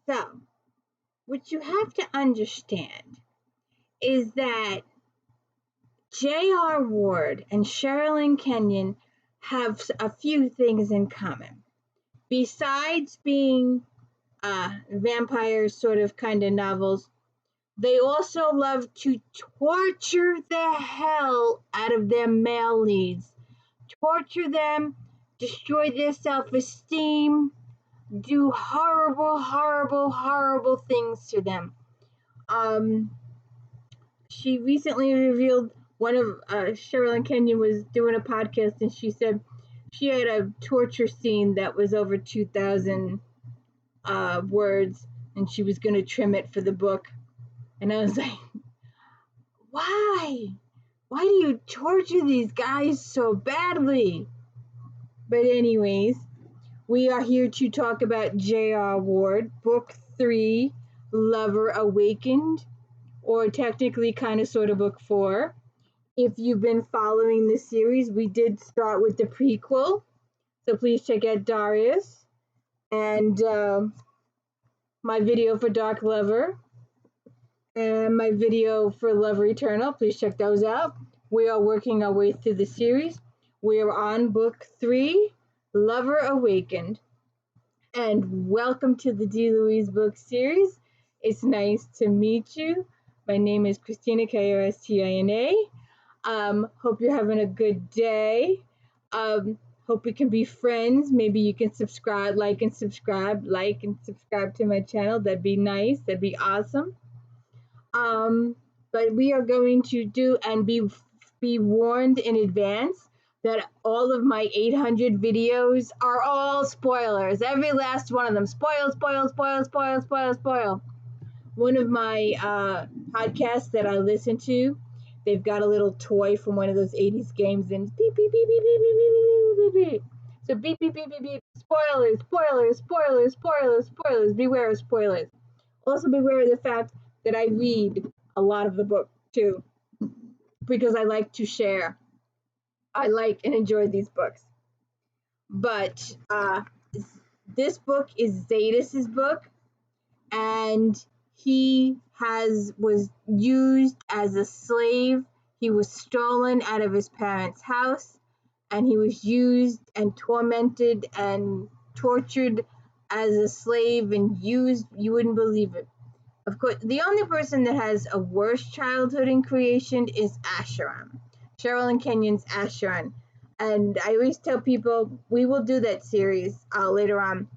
So, what you have to understand is that J.R. Ward and Sherilyn Kenyon have a few things in common. Besides being vampire sort of kind of novels, they also love to torture the hell out of their male leads. Torture them, destroy their self-esteem, do horrible, horrible, horrible things to them. She recently revealed one of Sherilyn Kenyon was doing a podcast, and she said she had a torture scene that was over 2,000 words, and she was going to trim it for the book. And I was like, why? Why do you torture these guys so badly? But anyways, we are here to talk about J.R. Ward, Book 3, Lover Awakened, or technically kind of sort of Book 4. If you've been following the series, we did start with the prequel, so please check out Darius and my video for Dark Lover and my video for Lover Eternal. Please check those out. We are working our way through the series. We are on Book 3, Lover Awakened. And welcome to the D. Louise book series. It's nice to meet you. My name is Christina, K-O-S-T-I-N-A. Hope you're having a good day. Hope we can be friends. Maybe you can subscribe, like and subscribe to my channel. That'd be nice. That'd be awesome. But we are going to do and be warned in advance that all of my 800 videos are all spoilers. Every last one of them. Spoil, spoil, spoil, spoil, spoil, spoil. One of my podcasts that I listen to, they've got a little toy from one of those 80s games, and beep, beep, beep, beep, beep, beep, beep, beep, beep, beep. So beep, beep, beep, beep, beep. Spoilers, spoilers, spoilers, spoilers, spoilers. Beware of spoilers. Also beware of the fact that I read a lot of the book, too, because I like to share. I like and enjoy these books. But this book is ZSADIST'S book, and he was used as a slave. He was stolen out of his parents' house, and he was used and tormented and tortured as a slave and used. You wouldn't believe it. Of course, the only person that has a worse childhood in creation is Acheron. Sherilyn Kenyon's Acheron. And I always tell people, we will do that series later on.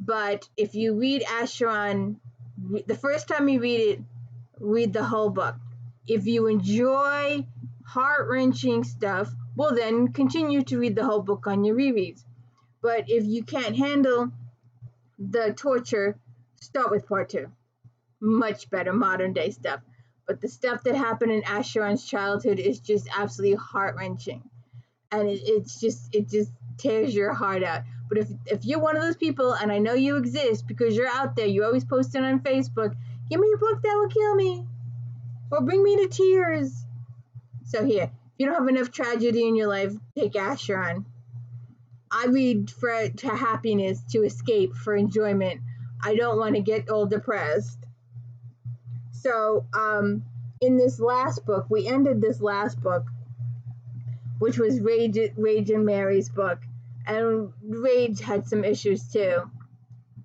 But if you read Acheron, the first time you read it, read the whole book. If you enjoy heart-wrenching stuff, well then continue to read the whole book on your rereads. But if you can't handle the torture, start with part 2. Much better modern day stuff. But the stuff that happened in Acheron's childhood is just absolutely heart-wrenching. And it just tears your heart out. But if you're one of those people, and I know you exist because you're out there, you always post it on Facebook, give me a book that will kill me, or bring me to tears. So here, if you don't have enough tragedy in your life, take Acheron. I read to happiness, to escape, for enjoyment. I don't want to get all depressed. So in this last book, we ended this last book, which was Rage and Mary's book. And Rage had some issues too.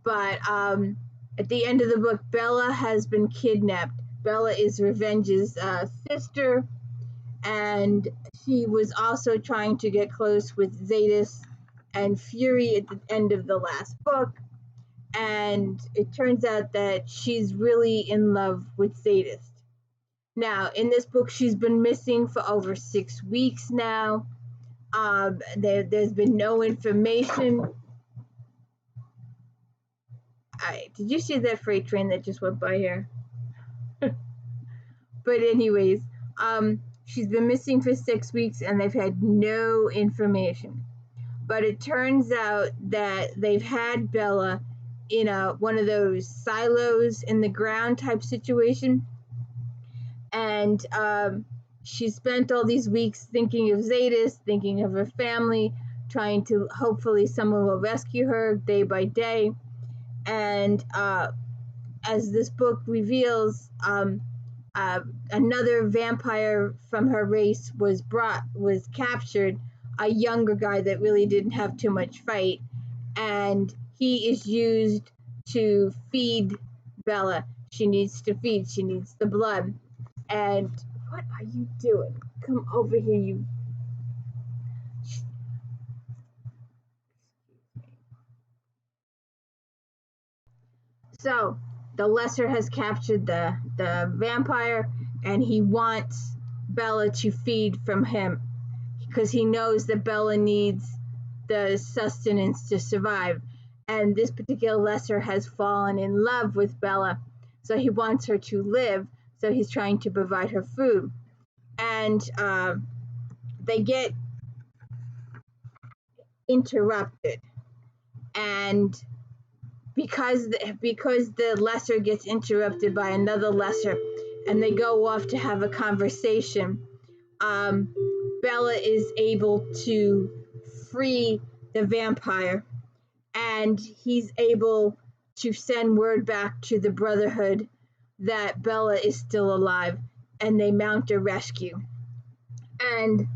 But at the end of the book, Bella has been kidnapped. Bella is Revenge's sister, and she was also trying to get close with ZSADIST and Fury at the end of the last book. And it turns out that she's really in love with ZSADIST. Now, in this book, she's been missing for over 6 weeks now. There's been no information. Did you see that freight train that just went by here? But anyways, she's been missing for 6 weeks, and they've had no information. But it turns out that they've had Bella in one of those silos in the ground type situation. And she spent all these weeks thinking of ZSADIST, thinking of her family, trying to, hopefully someone will rescue her day by day. And as this book reveals, another vampire from her race was captured, a younger guy that really didn't have too much fight, and he is used to feed Bella. She needs to feed, she needs the blood. And what are you doing? Come over here, you. So the lesser has captured the vampire, and he wants Bella to feed from him because he knows that Bella needs the sustenance to survive. And this particular lesser has fallen in love with Bella, so he wants her to live. So he's trying to provide her food, and they get interrupted, and because the lesser gets interrupted by another lesser, and they go off to have a conversation, Bella is able to free the vampire, and he's able to send word back to the Brotherhood that Bella is still alive, and they mount a rescue. And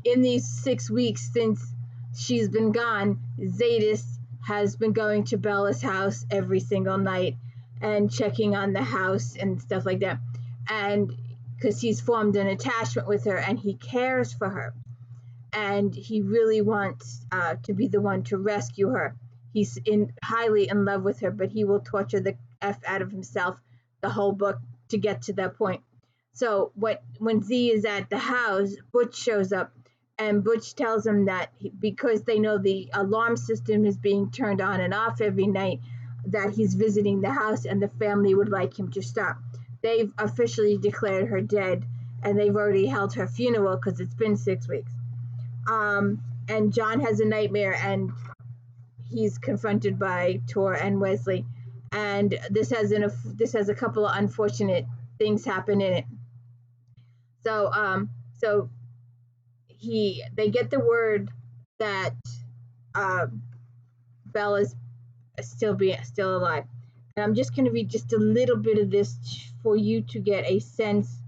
in these 6 weeks since she's been gone, ZSADIST'S has been going to Bella's house every single night and checking on the house and stuff like that. And because he's formed an attachment with her and he cares for her, and he really wants to be the one to rescue her. He's highly in love with her, but he will torture the F out of himself the whole book to get to that point. So when Z is at the house, Butch shows up, and Butch tells him that because they know the alarm system is being turned on and off every night, that he's visiting the house and the family would like him to stop. They've officially declared her dead, and they've already held her funeral because it's been 6 weeks. And John has a nightmare, and he's confronted by Tor and Wesley, and this has a couple of unfortunate things happen in it. So they get the word that Bella's still alive, and I'm just going to read just a little bit of this for you to get a sense.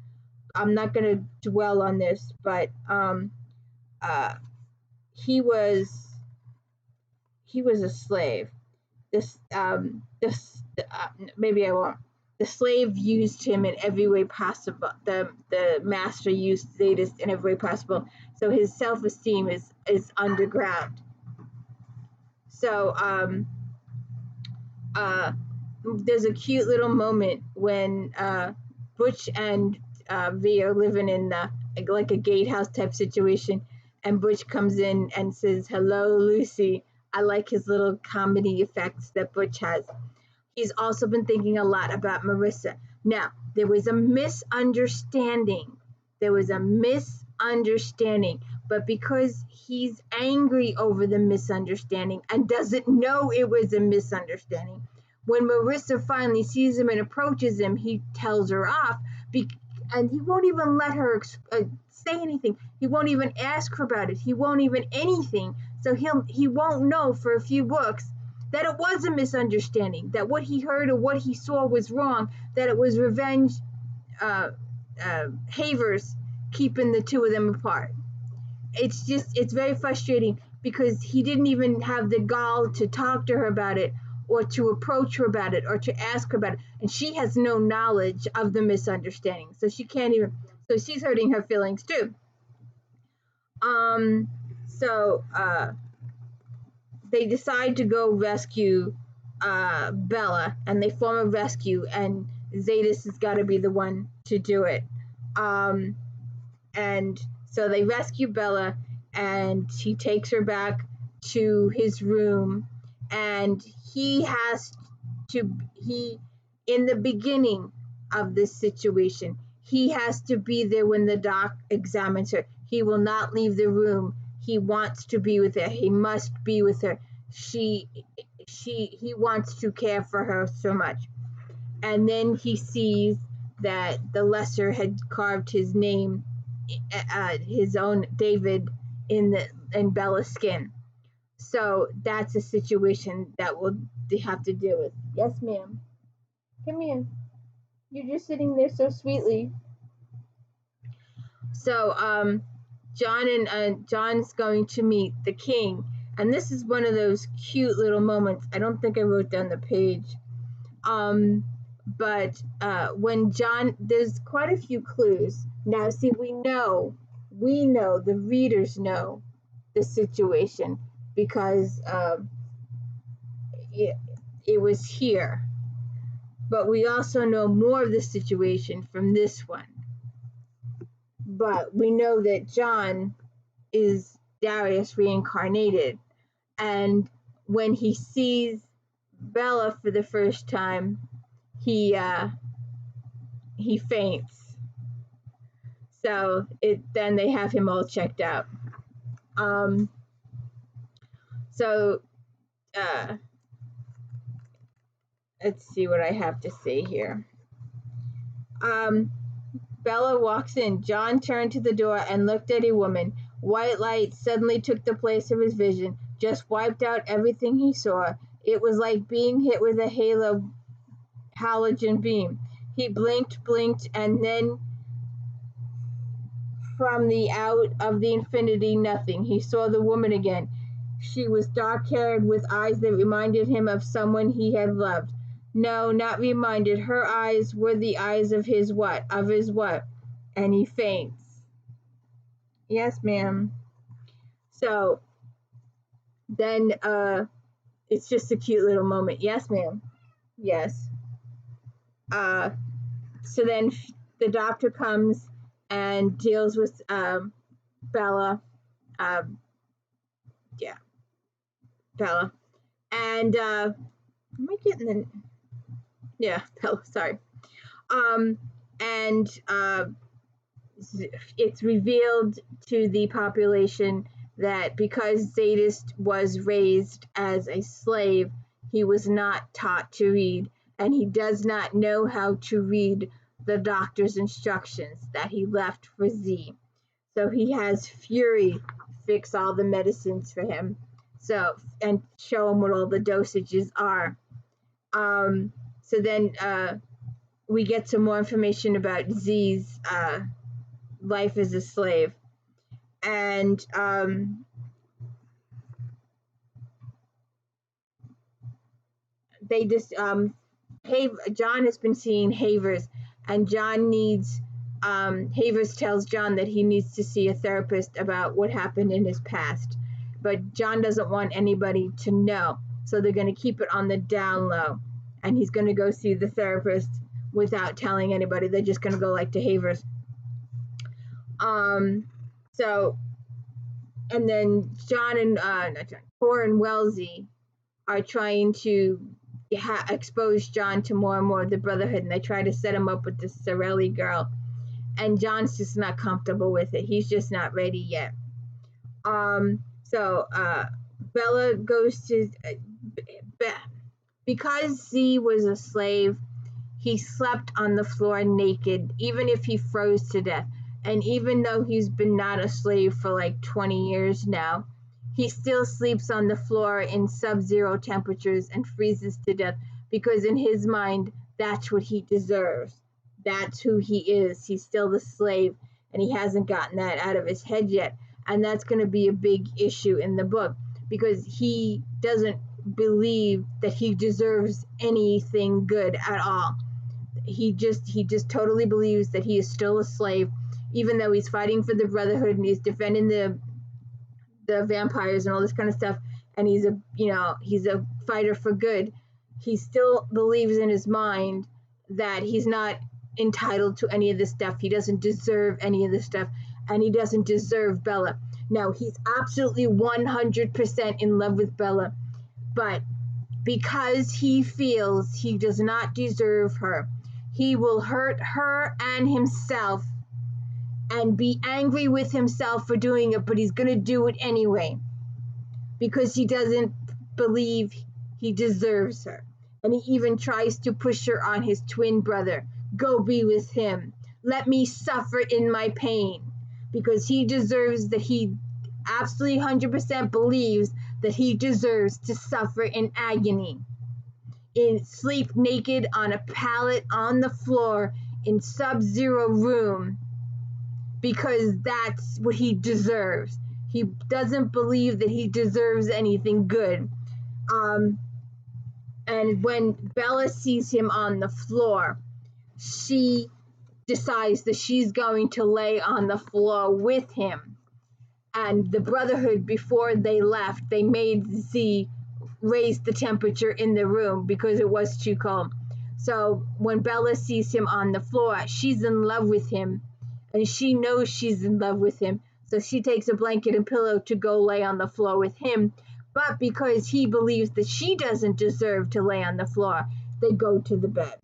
I'm not going to dwell on this, but he was a slave. Maybe I won't. The slave used him in every way possible. The master used ZSADIST in every way possible. So his self-esteem is underground. So there's a cute little moment when Butch and V are living in like a gatehouse type situation, and Butch comes in and says, "Hello, Lucy." I like his little comedy effects that Butch has. He's also been thinking a lot about Marissa. Now, there was a misunderstanding. But because he's angry over the misunderstanding and doesn't know it was a misunderstanding, when Marissa finally sees him and approaches him, he tells her off, and he won't even let her say anything. He won't even ask her about it. He won't even anything. So he won't know for a few books that it was a misunderstanding, that what he heard or what he saw was wrong, that it was revenge havers keeping the two of them apart. It's very frustrating because he didn't even have the gall to talk to her about it, or to approach her about it, or to ask her about it. And she has no knowledge of the misunderstanding. So she can't even, so she's hurting her feelings too. So they decide to go rescue Bella, and they form a rescue, and ZSADIST has got to be the one to do it. And so they rescue Bella, and he takes her back to his room, and in the beginning of this situation, he has to be there when the doc examines her. He will not leave the room. He wants to be with her. He must be with her. He wants to care for her so much. And then he sees that the lesser had carved his name, his own David, in Bella's skin. So that's a situation that they have to deal with. Yes, ma'am. Come here. You're just sitting there so sweetly. So, John's going to meet the king, and this is one of those cute little moments. I don't think I wrote down the page. But when John, there's quite a few clues. Now, see, we know, the readers know the situation because it was here. But we also know more of the situation from this one. But we know that John is Darius reincarnated. And when he sees Bella for the first time, he faints. So then they have him all checked out. So let's see what I have to say here. Bella walks in. John turned to the door and looked at a woman. White light suddenly took the place of his vision, just wiped out everything he saw. It was like being hit with a halogen beam. He blinked, and then from the out of the infinity, nothing. He saw the woman again. She was dark-haired with eyes that reminded him of someone he had loved. No, not reminded. Her eyes were the eyes of his what? Of his what? And he faints. Yes, ma'am. So then it's just a cute little moment. Yes, ma'am. Yes. So then the doctor comes and deals with Bella. Yeah. Bella. And am I getting the... Yeah, Bella, sorry. And it's revealed to the population that because Zadist was raised as a slave, he was not taught to read, and he does not know how to read the doctor's instructions that he left for Z. So he has Fury fix all the medicines for him, so and show him what all the dosages are. So then we get some more information about Z's life as a slave. And they just John has been seeing Havers, and John needs Havers tells John that he needs to see a therapist about what happened in his past, but John doesn't want anybody to know, so they're going to keep it on the down low, and he's going to go see the therapist without telling anybody. They're just going to go like to Havers. So, and then John and Tor and Wellesley are trying to expose John to more and more of the Brotherhood, and they try to set him up with this Sorelli girl, and John's just not comfortable with it. He's just not ready yet. So Bella goes to because Z was a slave, he slept on the floor naked, even if he froze to death. And even though he's been not a slave for like 20 years now, he still sleeps on the floor in sub-zero temperatures and freezes to death because in his mind, that's what he deserves. That's who he is. He's still the slave, and he hasn't gotten that out of his head yet. And that's going to be a big issue in the book because he doesn't believe that he deserves anything good at all. He just totally believes that he is still a slave, even though he's fighting for the Brotherhood and he's defending the vampires and all this kind of stuff, and he's a fighter for good. He still believes in his mind that he's not entitled to any of this stuff. He doesn't deserve any of this stuff, and he doesn't deserve Bella. Now, he's absolutely 100% in love with Bella, but because he feels he does not deserve her, he will hurt her and himself and be angry with himself for doing it, but he's going to do it anyway because he doesn't believe he deserves her. And he even tries to push her on his twin brother. Go be with him. Let me suffer in my pain, because he deserves that. He absolutely 100% believes that he deserves to suffer in agony. sleep naked on a pallet on the floor in Sub-Zero room because that's what he deserves. He doesn't believe that he deserves anything good. And when Bella sees him on the floor, she decides that she's going to lay on the floor with him. And the Brotherhood, before they left, they made Z raise the temperature in the room because it was too cold. So when Bella sees him on the floor, she's in love with him, and she knows she's in love with him. So she takes a blanket and pillow to go lay on the floor with him. But because he believes that she doesn't deserve to lay on the floor, they go to the bed.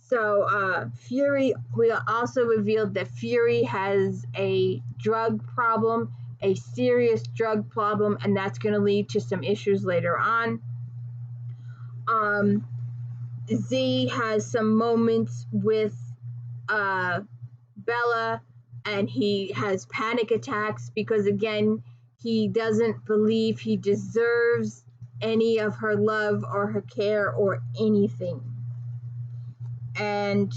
So Fury, we also revealed that Fury has a drug problem, a serious drug problem, and that's going to lead to some issues later on. Z has some moments with Bella, and he has panic attacks because, again, he doesn't believe he deserves any of her love or her care or anything. And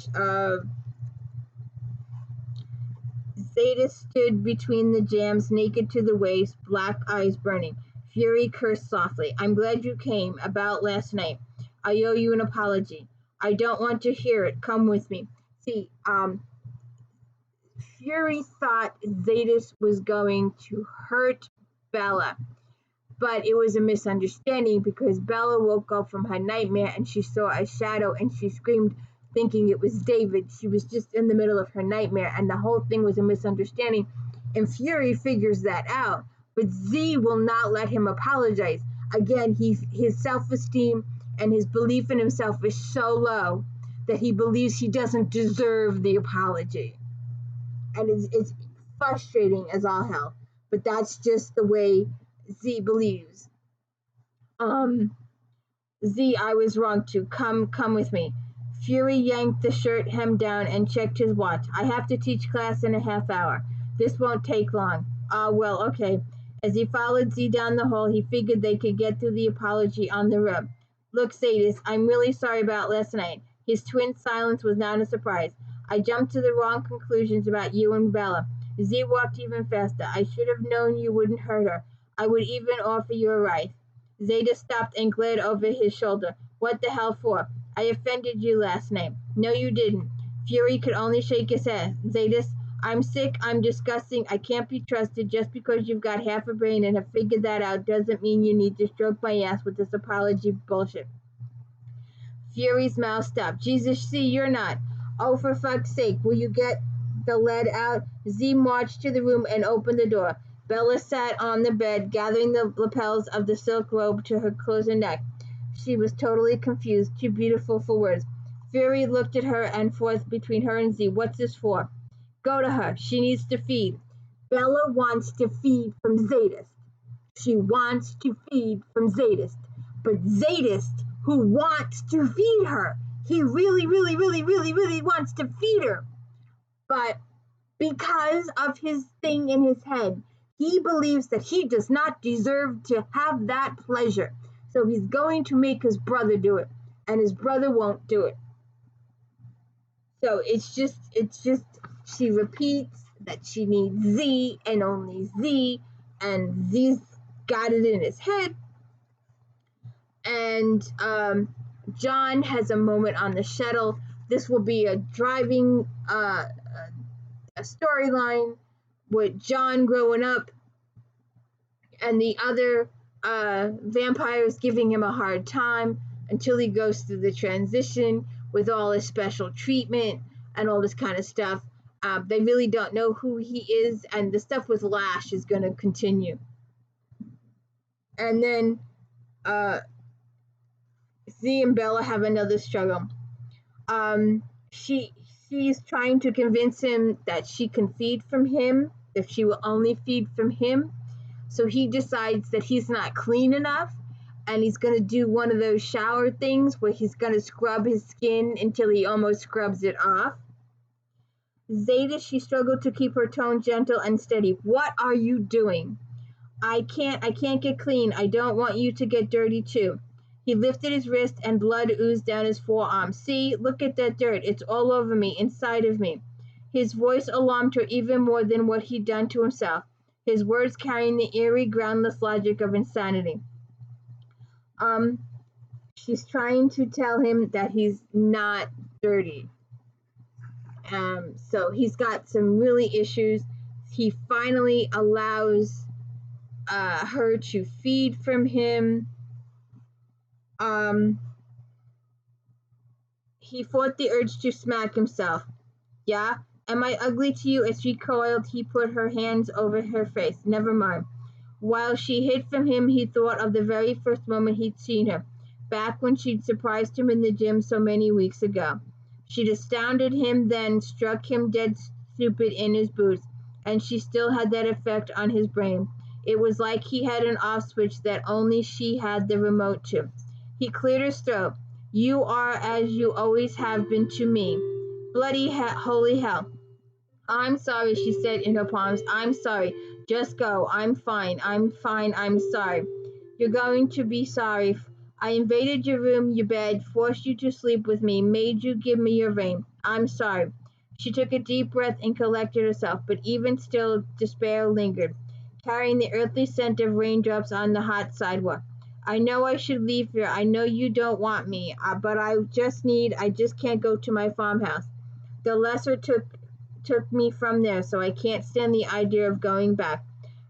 Zeta stood between the jams, naked to the waist, black eyes burning. Fury cursed softly. I'm glad you came. About last night. I owe you an apology. I don't want to hear it. Come with me. See, Fury thought Zetas was going to hurt Bella, but it was a misunderstanding because Bella woke up from her nightmare and she saw a shadow and she screamed, thinking it was David. She was just in the middle of her nightmare, and the whole thing was a misunderstanding. And Fury figures that out, but Z will not let him apologize. Again, his self-esteem and his belief in himself is so low that he believes he doesn't deserve the apology. And it's frustrating as all hell, but that's just the way Z believes. Z, I was wrong too. Come with me. Fury yanked the shirt hem down and checked his watch. I have to teach class in a half hour. This won't take long. Well, okay. As he followed Z down the hall, he figured they could get through the apology on the road. Look, Sadis, I'm really sorry about last night. His twin silence was not a surprise. I jumped to the wrong conclusions about you and Bella. Z walked even faster. I should have known you wouldn't hurt her. I would even offer you a ride. Zeta stopped and glared over his shoulder. What the hell for? I offended you last night. No, you didn't. Fury could only shake his head. Zetas, I'm sick, I'm disgusting, I can't be trusted. Just because you've got half a brain and have figured that out doesn't mean you need to stroke my ass with this apology bullshit. Fury's mouth stopped. Jesus, see, you're not. Oh, for fuck's sake, will you get the lead out? Z marched to the room and opened the door. Bella sat on the bed, gathering the lapels of the silk robe to her clothes and neck. She was totally confused, too beautiful for words. Fury looked at her and forth between her and Z. What's this for? Go to her. She needs to feed. Bella wants to feed from Zadist. She wants to feed from Zadist. But Zadist, who wants to feed her, he really, really, really, really, really wants to feed her. But because of his thing in his head, he believes that he does not deserve to have that pleasure. So he's going to make his brother do it, and his brother won't do it. So it's just, she repeats that she needs Z and only Z, and Z's got it in his head. And John has a moment on the shuttle. This will be a driving a storyline with John growing up and the other vampires giving him a hard time until he goes through the transition with all his special treatment and all this kind of stuff. They really don't know who he is, and the stuff with Lash is going to continue. And then Z and Bella have another struggle. She's trying to convince him that she can feed from him, if she will only feed from him. So he decides that he's not clean enough, and he's going to do one of those shower things where he's going to scrub his skin until he almost scrubs it off. Zeta, she struggled to keep her tone gentle and steady. What are you doing? I can't get clean. I don't want you to get dirty too. He lifted his wrist and blood oozed down his forearm. See, look at that dirt. It's all over me, inside of me. His voice alarmed her even more than what he'd done to himself, his words carrying the eerie, groundless logic of insanity. She's trying to tell him that he's not dirty. So he's got some really issues. He finally allows her to feed from him. He fought the urge to smack himself. Yeah? Am I ugly to you? As she recoiled, he put her hands over her face. Never mind. While she hid from him, he thought of the very first moment he'd seen her, back when she'd surprised him in the gym so many weeks ago. She'd astounded him then, struck him dead stupid in his boots, and she still had that effect on his brain. It was like he had an off switch that only she had the remote to. He cleared his throat. You are as you always have been to me. Bloody holy hell. I'm sorry, she said in her palms. I'm sorry. Just go. I'm fine. I'm fine. I'm sorry. You're going to be sorry. I invaded your room, your bed, forced you to sleep with me, made you give me your ring. I'm sorry. She took a deep breath and collected herself, but even still, despair lingered, carrying the earthly scent of raindrops on the hot sidewalk. I know I should leave here. I know you don't want me, but I just can't go to my farmhouse. The lesser took me from there, so I can't stand the idea of going back.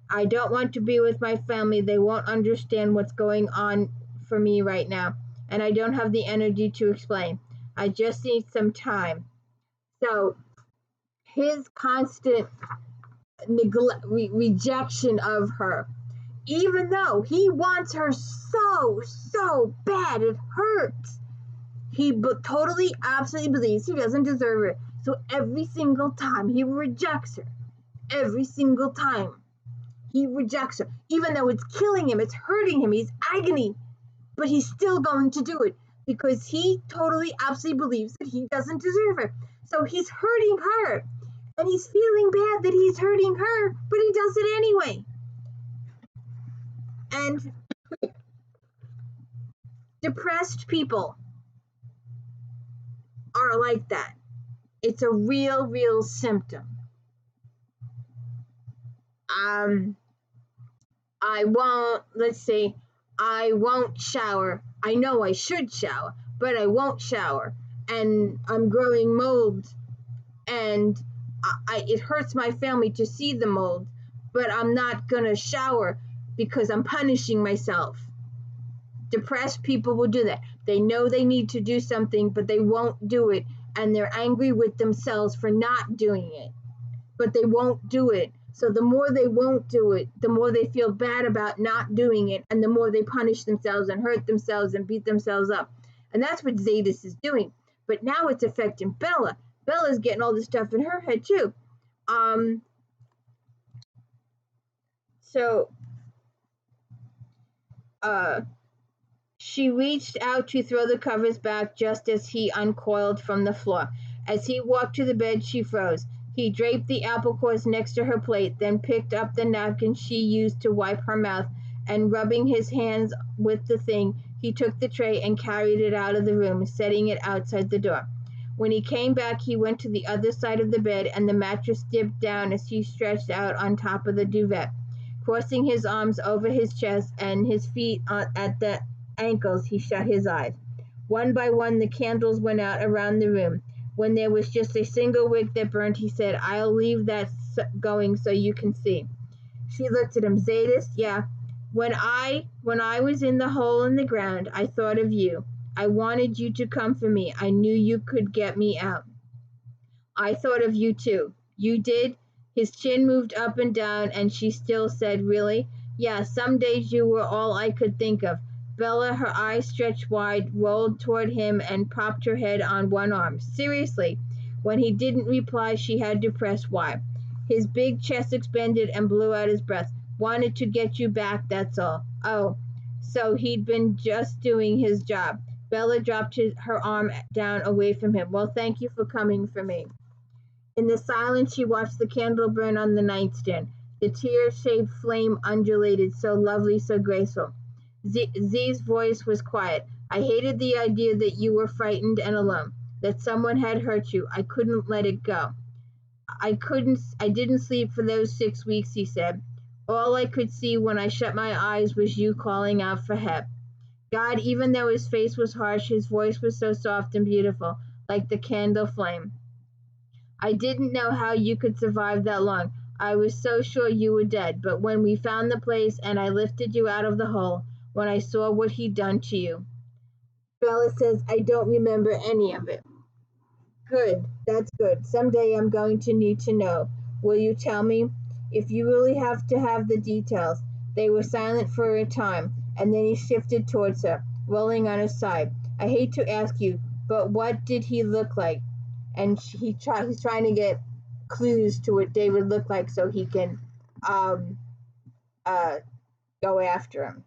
I don't want to be with my family. They won't understand what's going on for me right now, and I don't have the energy to explain. I just need some time. So his constant rejection of her, even though he wants her so bad, it hurts. He totally, absolutely believes he doesn't deserve her. So every single time he rejects her, every single time he rejects her, even though it's killing him, it's hurting him, he's agony, but he's still going to do it because he totally, absolutely believes that he doesn't deserve her. So he's hurting her, and he's feeling bad that he's hurting her, but he does it anyway. And depressed people are like that. It's a real symptom. I won't shower. I know I should shower, but I won't shower. And I'm growing mold, and it hurts my family to see the mold, but I'm not gonna shower because I'm punishing myself. Depressed people will do that. They know they need to do something, but they won't do it, and they're angry with themselves for not doing it, but they won't do it. So the more they won't do it, the more they feel bad about not doing it, and the more they punish themselves and hurt themselves and beat themselves up. And that's what ZSADIST'S is doing. But now it's affecting Bella. Bella's getting all this stuff in her head too. She reached out to throw the covers back just as he uncoiled from the floor. As he walked to the bed, she froze. He draped the apple cores next to her plate, then picked up the napkin she used to wipe her mouth, and rubbing his hands with the thing, he took the tray and carried it out of the room, setting it outside the door. When he came back, he went to the other side of the bed, and the mattress dipped down as he stretched out on top of the duvet. Crossing his arms over his chest and his feet at the ankles, he shut his eyes. One by one, the candles went out around the room. When there was just a single wick that burned, he said, I'll leave that going so you can see. She looked at him. ZSADIST? Yeah. When I was in the hole in the ground, I thought of you. I wanted you to come for me. I knew you could get me out. I thought of you too. You did? His chin moved up and down, and she still said, really? Yeah, some days you were all I could think of. Bella, her eyes stretched wide, rolled toward him and propped her head on one arm. Seriously. When he didn't reply, she had to press Y. His big chest expanded and blew out his breath. Wanted to get you back, that's all. Oh, so he'd been just doing his job. Bella dropped her arm down away from him. Well, thank you for coming for me. In the silence, she watched the candle burn on the nightstand. The tear-shaped flame undulated, so lovely, so graceful. Z's voice was quiet. I hated the idea that you were frightened and alone, that someone had hurt you. I couldn't let it go. I didn't sleep for those 6 weeks, he said. All I could see when I shut my eyes was you calling out for help. God, even though his face was harsh, his voice was so soft and beautiful, like the candle flame. I didn't know how you could survive that long. I was so sure you were dead, but when we found the place and I lifted you out of the hole, when I saw what he'd done to you. Bella says, I don't remember any of it. Good, that's good. Someday I'm going to need to know. Will you tell me? If you really have to have the details. They were silent for a time, and then he shifted towards her, rolling on his side. I hate to ask you, but what did he look like? And he's trying to get clues to what David looked like so he can um, uh, go after him.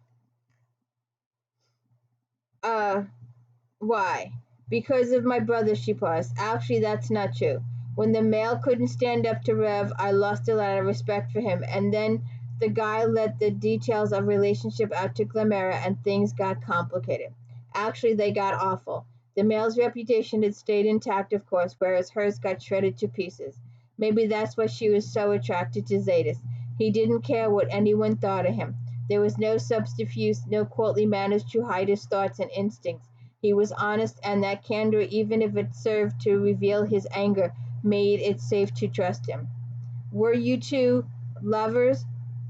Why? Because of my brother, she paused. Actually, that's not true. When the male couldn't stand up to Rev, I lost a lot of respect for him, and then the guy let the details of relationship out to Glamera, and things got complicated. Actually, they got awful. The male's reputation had stayed intact, of course, whereas hers got shredded to pieces. Maybe that's why she was so attracted to Zadis. He didn't care what anyone thought of him. There was no subterfuge, no courtly manners to hide his thoughts and instincts. He was honest, and that candor, even if it served to reveal his anger, made it safe to trust him. Were you two lovers?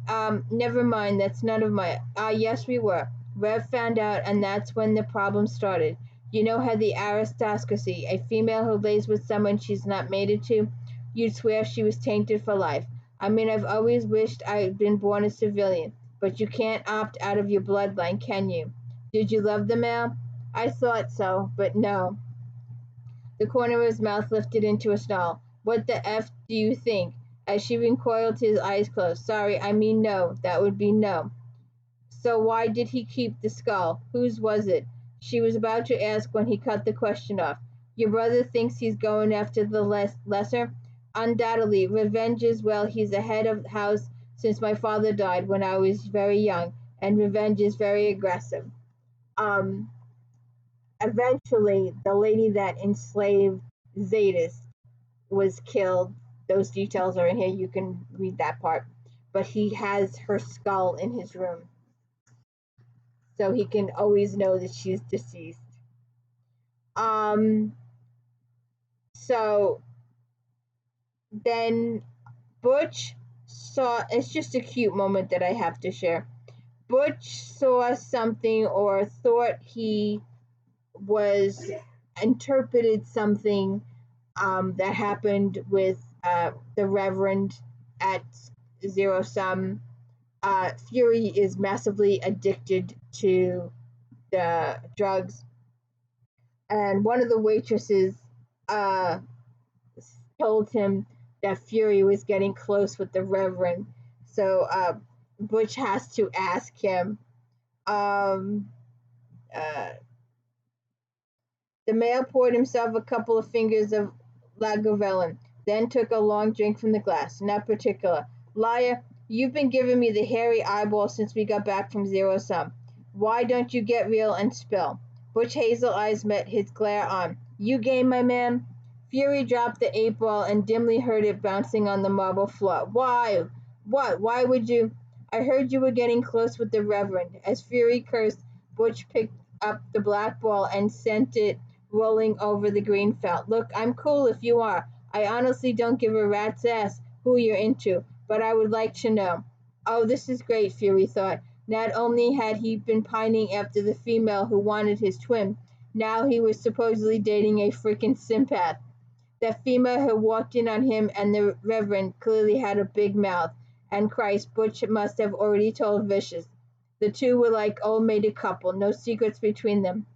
Never mind, that's none of my. Yes, we were. Rev found out, and that's when the problem started. You know how the aristocracy, a female who lays with someone she's not mated to, you'd swear she was tainted for life. I mean, I've always wished I'd been born a civilian, but you can't opt out of your bloodline, can you? Did you love the male? I thought so, but no. The corner of his mouth lifted into a snarl. What the F do you think? As she recoiled, his eyes closed. Sorry, I mean no. That would be no. So why did he keep the skull? Whose was it? She was about to ask when he cut the question off. Your brother thinks he's going after the lesser? Undoubtedly. Revenge is, well, he's the head of the house since my father died when I was very young, and revenge is very aggressive. Eventually, the lady that enslaved Zadis was killed. Those details are in here. You can read that part. But he has her skull in his room, so he can always know that she's deceased. So then Butch saw, it's just a cute moment that I have to share. Butch saw something or thought he was interpreted something that happened with the Reverend at Zero Sum. Fury is massively addicted to the drugs, and one of the waitresses told him that Fury was getting close with the Reverend. So Butch has to ask him. The male poured himself a couple of fingers of Lagavulin, then took a long drink from the glass. Not particular. Liar, you've been giving me the hairy eyeball since we got back from Zero Sum. Why don't you get real and spill? Butch hazel eyes met his glare on. You game, my man? Fury dropped the 8-ball and dimly heard it bouncing on the marble floor. Why? What? Why would you? I heard you were getting close with the Reverend. As Fury cursed, Butch picked up the black ball and sent it rolling over the green felt. Look, I'm cool if you are. I honestly don't give a rat's ass who you're into, but I would like to know. Oh, this is great, Fury thought. Not only had he been pining after the female who wanted his twin, now he was supposedly dating a freaking sympath. That female who walked in on him and the Reverend clearly had a big mouth, and Christ, Butch must have already told Vicious. The two were like old mated couple, no secrets between them.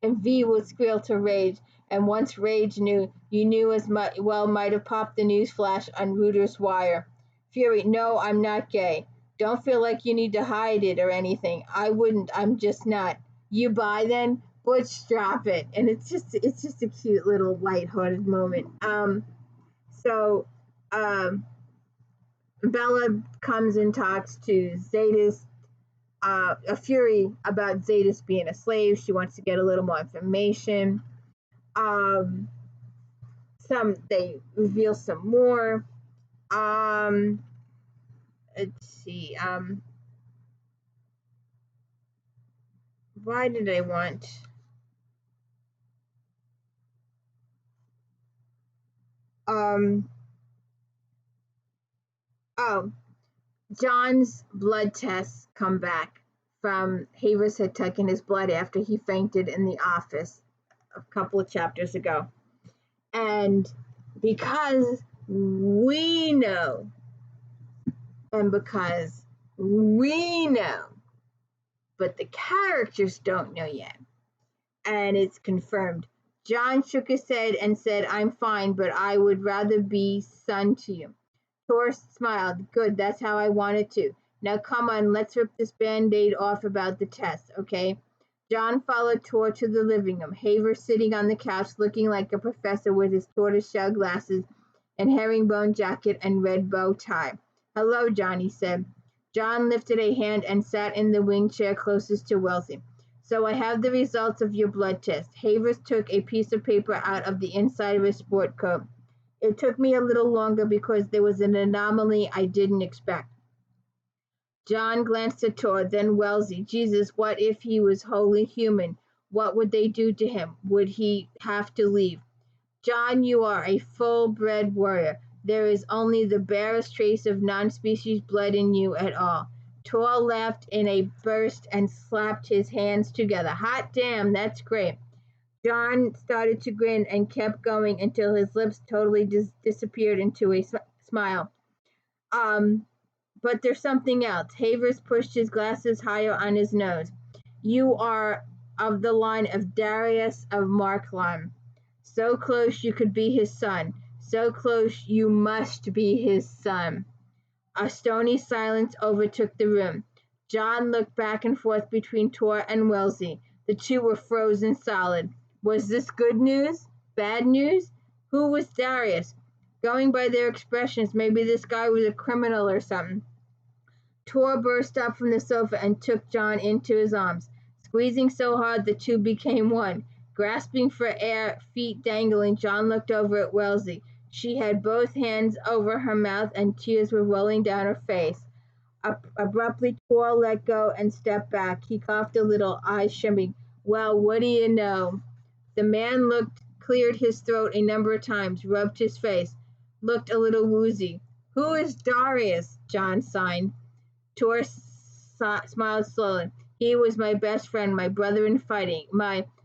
And V would squeal to Rage, and once Rage knew, you knew as well might have popped the news flash on Reuter's wire. Fury, no, I'm not gay. Don't feel like you need to hide it or anything. I wouldn't, I'm just not. You buy then? Butch, drop it. And it's just a cute little lighthearted moment. So Bella comes and talks to Zadis, a Fury, about Zadis being a slave. She wants to get a little more information. They reveal some more. Let's see. Why did I want? Oh, John's blood tests come back from Havers had taken his blood after he fainted in the office a couple of chapters ago. And because we know, and because we know, but the characters don't know yet, and it's confirmed. John shook his head and said, I'm fine, but I would rather be son to you. Tor smiled. Good, that's how I want it to. Now come on, let's rip this band-aid off about the test, okay? John followed Tor to the living room. Haver sitting on the couch looking like a professor with his tortoiseshell glasses and herringbone jacket and red bow tie. Hello, John, he said. John lifted a hand and sat in the wing chair closest to Wellesley. So I have the results of your blood test. Havers took a piece of paper out of the inside of his sport coat. It took me a little longer because there was an anomaly I didn't expect. John glanced at Tor, then Wellesley. Jesus, what if he was wholly human? What would they do to him? Would he have to leave? John, you are a full-bred warrior. There is only the barest trace of non-species blood in you at all. Tor laughed in a burst and slapped his hands together. Hot damn, that's great. John started to grin and kept going until his lips totally disappeared into a smile. But there's something else. Havers pushed his glasses higher on his nose. You are of the line of Darius of Markheim. So close you could be his son. So close you must be his son. A stony silence overtook the room. John looked back and forth between Tor and Wellesley. The two were frozen solid. Was this good news? Bad news? Who was Darius? Going by their expressions, maybe this guy was a criminal or something. Tor burst up from the sofa and took John into his arms. Squeezing so hard the two became one. Grasping for air, feet dangling, John looked over at Wellesley. She had both hands over her mouth and tears were rolling down her face. Abruptly, Tor let go and stepped back. He coughed a little, eyes shimmering. Well, what do you know? The man cleared his throat a number of times, rubbed his face, looked a little woozy. Who is Darius? John sighed. Tor smiled slowly. He was my best friend, my brother in fighting.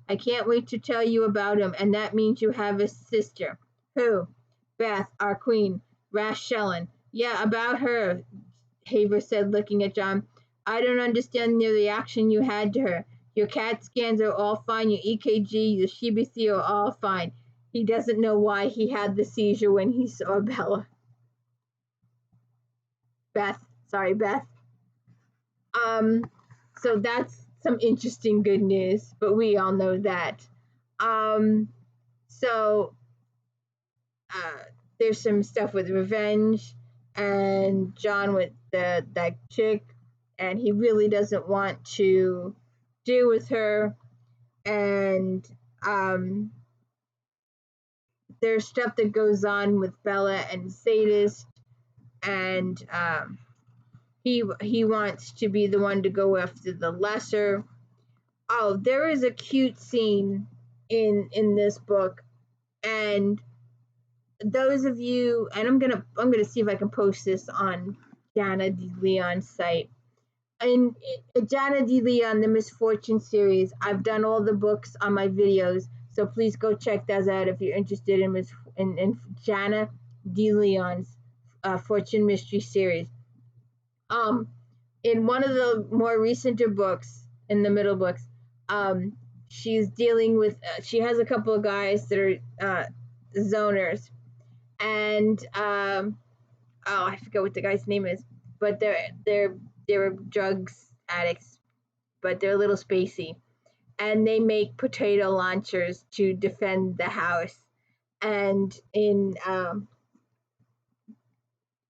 I can't wait to tell you about him, and that means you have a sister. Who? Beth, our queen. Rashellen. Yeah, about her, Haver said, looking at John. I don't understand the reaction you had to her. Your CAT scans are all fine, your EKG, your CBC are all fine. He doesn't know why he had the seizure when he saw Bella. Beth. So that's some interesting good news, but we all know that. So there's some stuff with revenge and John with that chick, and he really doesn't want to deal with her. And there's stuff that goes on with Bella and Sadist, and he wants to be the one to go after the lesser. Oh, there is a cute scene in this book, and those of you, and I'm gonna see if I can post this on Jana D. Leon's site. In Jana D. Leon, the Misfortune series, I've done all the books on my videos, so please go check those out if you're interested in Jana D. Leon's Fortune Mystery series. In one of the more recenter books, in the middle books, she's dealing with, she has a couple of guys that are zoners, and I forget what the guy's name is, but they're drugs addicts, but they're a little spacey, and they make potato launchers to defend the house. And in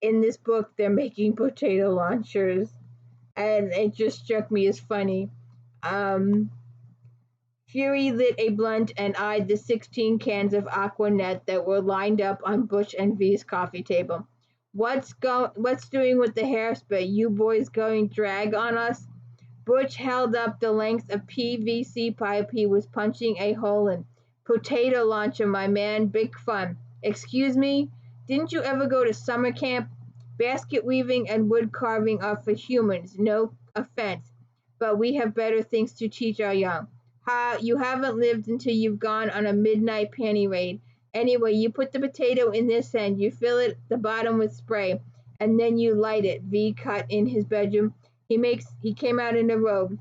in this book they're making potato launchers, and it just struck me as funny. Um, Fury lit a blunt and eyed the 16 cans of Aqua Net that were lined up on Butch and V's coffee table. What's doing with the hairspray? You boys going drag on us? Butch held up the length of PVC pipe he was punching a hole in. Potato launcher, my man, big fun. Excuse me? Didn't you ever go to summer camp? Basket weaving and wood carving are for humans, no offense. But we have better things to teach our young. You haven't lived until you've gone on a midnight panty raid. Anyway, you put the potato in this end, you fill it the bottom with spray, and then you light it. V cut in his bedroom. He came out in a robe,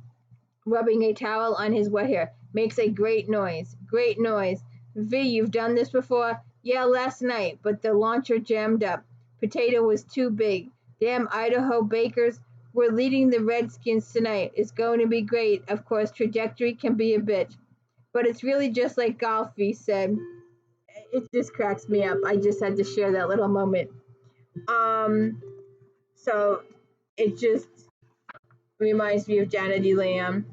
rubbing a towel on his wet hair. Makes a great noise. Great noise. V, you've done this before? Yeah, last night, but the launcher jammed up. Potato was too big. Damn Idaho bakers. We're leading the Redskins tonight. It's going to be great. Of course, trajectory can be a bitch. But it's really just like golf, V said. It just cracks me up. I just had to share that little moment. So it just reminds me of Janet Elam.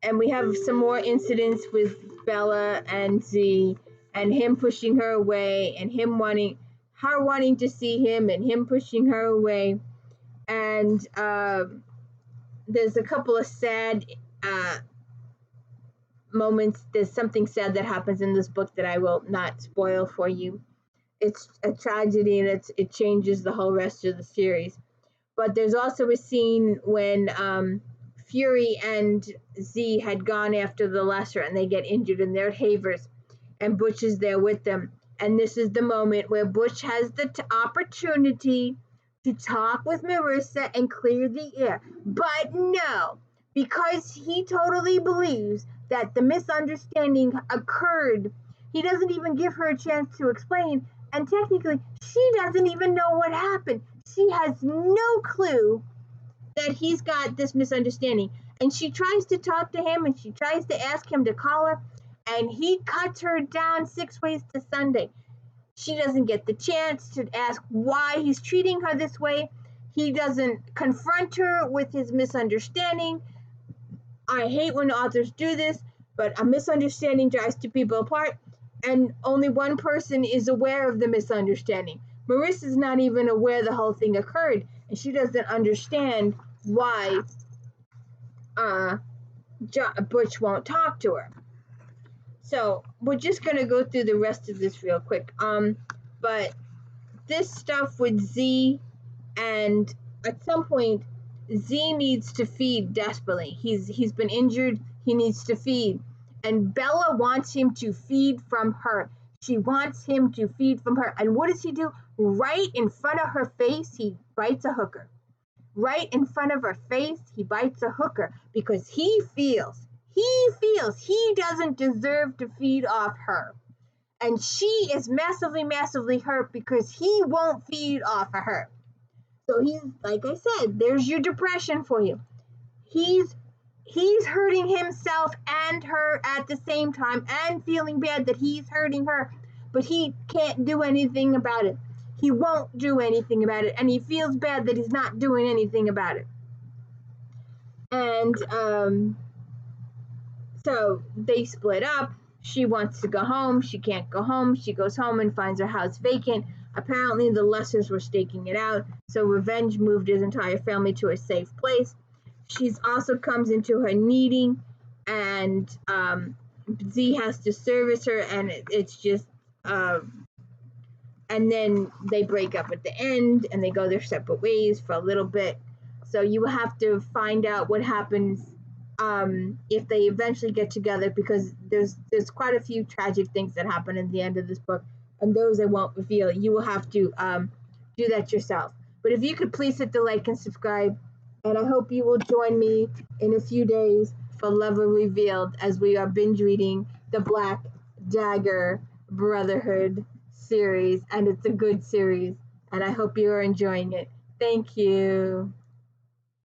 And we have some more incidents with Bella and Z, and him pushing her away, and her wanting to see him, and him pushing her away. And there's a couple of sad moments. There's something sad that happens in this book that I will not spoil for you. It's a tragedy, and it changes the whole rest of the series. But there's also a scene when Fury and Z had gone after the Lesser, and they get injured, and they're at Havers, and Butch is there with them. And this is the moment where Butch has the opportunity to talk with Marissa and clear the air. But no, because he totally believes that the misunderstanding occurred, he doesn't even give her a chance to explain. And technically, she doesn't even know what happened. She has no clue that he's got this misunderstanding. And she tries to talk to him, and she tries to ask him to call her, and he cuts her down 6 ways to Sunday. She doesn't get the chance to ask why he's treating her this way. He doesn't confront her with his misunderstanding. I hate when authors do this, but a misunderstanding drives two people apart, and only one person is aware of the misunderstanding. Marissa's not even aware the whole thing occurred, and she doesn't understand why Butch won't talk to her. So we're just going to go through the rest of this real quick. But this stuff with Z, and at some point, Z needs to feed desperately. He's been injured. He needs to feed. And Bella wants him to feed from her. She wants him to feed from her. And what does he do? Right in front of her face, he bites a hooker. Right in front of her face, he bites a hooker because he feels he doesn't deserve to feed off her. And she is massively, massively hurt because he won't feed off of her. So he's, like I said, there's your depression for you. He's hurting himself and her at the same time, and feeling bad that he's hurting her, but he can't do anything about it. He won't do anything about it, and he feels bad that he's not doing anything about it. And so they split up. She wants to go home. She can't go home. She goes home and finds her house vacant. Apparently the Lessers were staking it out, so Revenge moved his entire family to a safe place. She's also comes into her needing, and Z has to service her, and it's just and then they break up at the end, and they go their separate ways for a little bit. So you have to find out what happens if they eventually get together, because there's quite a few tragic things that happen at the end of this book, and those I won't reveal. You will have to do that yourself. But if you could please hit the like and subscribe, and I hope you will join me in a few days for Lover Revealed, as we are binge reading the Black Dagger Brotherhood series, and it's a good series, and I hope you are enjoying it. Thank you.